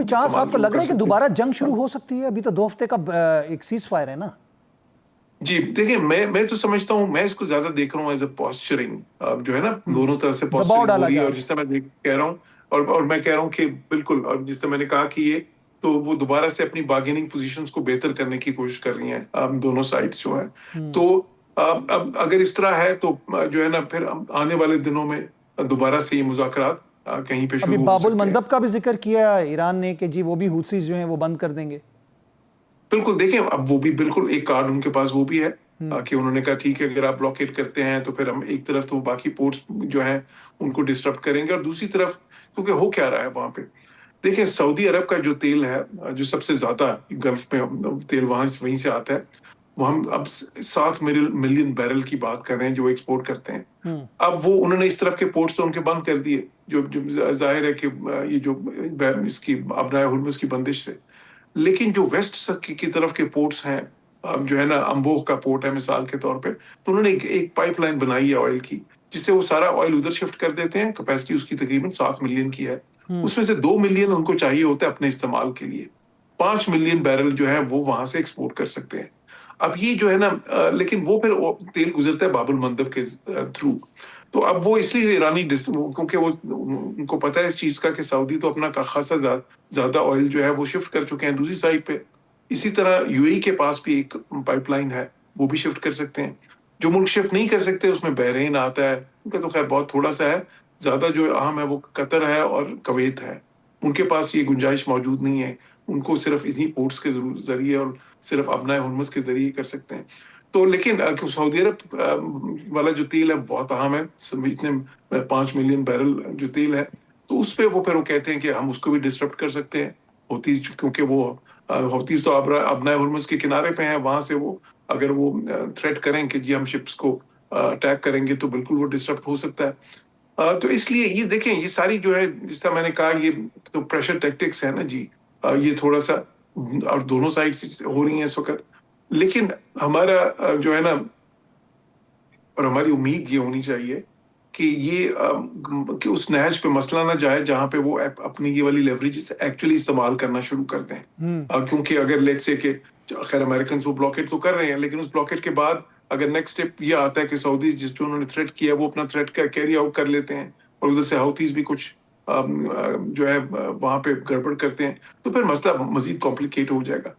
کوئی چانس آپ کو لگ رہا ہے کہ دوبارہ جنگ شروع ہو سکتی ہے؟ ابھی تو 2 ہفتے کا ایک سیز فائر ہے نا. جی دیکھیں میں تو سمجھتا ہوں، میں اس کو زیادہ دیکھ رہا ہوں ایز اے پوسچرنگ، جو ہے نا دونوں طرف سے پوسچرنگ ہو رہی ہے. اور جس طرح میں کہہ رہا ہوں اور میں کہہ رہا ہوں کہ بالکل، اور جس طرح میں نے کہا کہ یہ تو وہ دوبارہ سے اپنی بارگیننگ پوزیشنز کو بہتر کرنے کی کوشش کر رہی ہیں دونوں سائڈز جو ہیں. تو اب اگر اس طرح ہے تو جو ہے نا پھر آنے والے دنوں میں دوبارہ سے یہ مذاکرات کہیں پہ شروع ہو باب سکتے ہیں. المندب کا بھی ذکر کیا ایران نے کہ جی وہ بھی حوثیز جو ہیں وہ بند کر دیں گے. بالکل، دیکھیں اب وہ بھی بالکل ایک کارڈ ان کے پاس وہ بھی ہے کہ انہوں نے کہا ٹھیک ہے اگر آپ بلاکیٹ کرتے ہیں تو پھر ہم ایک طرف تو باقی پورٹس جو ہیں ان کو ڈسٹرب کریں گے، اور دوسری طرف کیونکہ ہو کیا رہا ہے وہاں پہ، دیکھیں سعودی عرب کا جو تیل ہے جو سب سے زیادہ گلف میں تیل وہیں سے آتا ہے، وہ ہم اب 7 ملین بیرل کی بات کر رہے ہیں جو وہ ایکسپورٹ کرتے ہیں. اب وہ انہوں نے اس طرف کے پورٹس تو ان کے بند کر دیے، جو ظاہر ہے کہ یہ جو اس کی ابنائے ہرمز کی بندش سے. لیکن جو ویسٹ کی طرف کے پورٹس ہیں، جو ہے نا امبوہ کا پورٹ ہے مثال کے طور پہ، تو انہوں نے ایک پائپ لائن بنائی ہے آئل کی، جس سے وہ سارا آئل ادھر شفٹ کر دیتے ہیں. کیپیسٹی اس کی تقریباً 7 ملین کی ہے، اس میں سے 2 ملین ان کو چاہیے ہوتا ہے اپنے استعمال کے لیے، 5 ملین بیرل جو ہے وہ وہاں سے ایکسپورٹ کر سکتے ہیں. اب یہ جو ہے نا لیکن وہ پھر تیل گزرتا ہے باب المندب کے تھرو. تو اب وہ اس لیے ایرانی کیونکہ وہ ان کو پتا ہے اس چیز کا کہ سعودی تو اپنا خاصا زیادہ آئل جو ہے وہ شفٹ کر چکے ہیں دوسری سائڈ پہ. اسی طرح یو اے کے پاس بھی ایک پائپ لائن ہے، وہ بھی شفٹ کر سکتے ہیں. جو ملک شفٹ نہیں کر سکتے اس میں بحرین آتا ہے، ان کا تو خیر بہت تھوڑا سا ہے، زیادہ جو اہم ہے وہ قطر ہے اور کویت ہے. ان کے پاس یہ گنجائش موجود نہیں ہے، ان کو صرف انہی پورٹس کے ذریعے اور صرف ابنائے ہرمز کے ذریعے کر سکتے ہیں. تو لیکن سعودی عرب والا جو تیل ہے بہت اہم ہے، اتنے 5 ملین بیرل جو تیل ہے، تو اس پہ وہ پھر وہ کہتے ہیں کہ ہم اس کو بھی ڈسٹرپٹ کر سکتے ہیں. ہوتیز کیونکہ وہ ہوتیز تو ابنائے ہرمز کے کنارے پہ ہیں، وہاں سے وہ اگر وہ تھریٹ کریں کہ جی ہم شپس کو اٹیک کریں گے تو بالکل وہ ڈسٹرپٹ ہو سکتا ہے. تو اس لیے یہ دیکھیں یہ ساری جو ہے جس طرح میں نے کہا یہ تو پریشر ٹیکٹکس ہے نا جی، یہ تھوڑا سا اور دونوں سائڈ سے ہو رہی ہیں اس وقت. لیکن ہمارا جو ہے نا اور ہماری امید یہ ہونی چاہیے کہ یہ کہ اس نہج پہ مسئلہ نہ جائے جہاں پہ وہ اپنی یہ والی لیوریجز ایکچولی استعمال کرنا شروع کر دیں. کیونکہ اگر لیٹ سے کہ خیر امریکنز وہ بلاکیٹ تو کر رہے ہیں، لیکن اس بلاکیٹ کے بعد اگر نیکسٹ اسٹیپ یہ آتا ہے کہ سعودی جو انہوں نے تھریٹ کیا وہ اپنا تھریٹ کا کیری آؤٹ کر لیتے ہیں اور ادھر سے حوثیز بھی کچھ جو ہے وہاں پہ گڑبڑ کرتے ہیں، تو پھر مسئلہ مزید کمپلیکیٹ ہو جائے گا.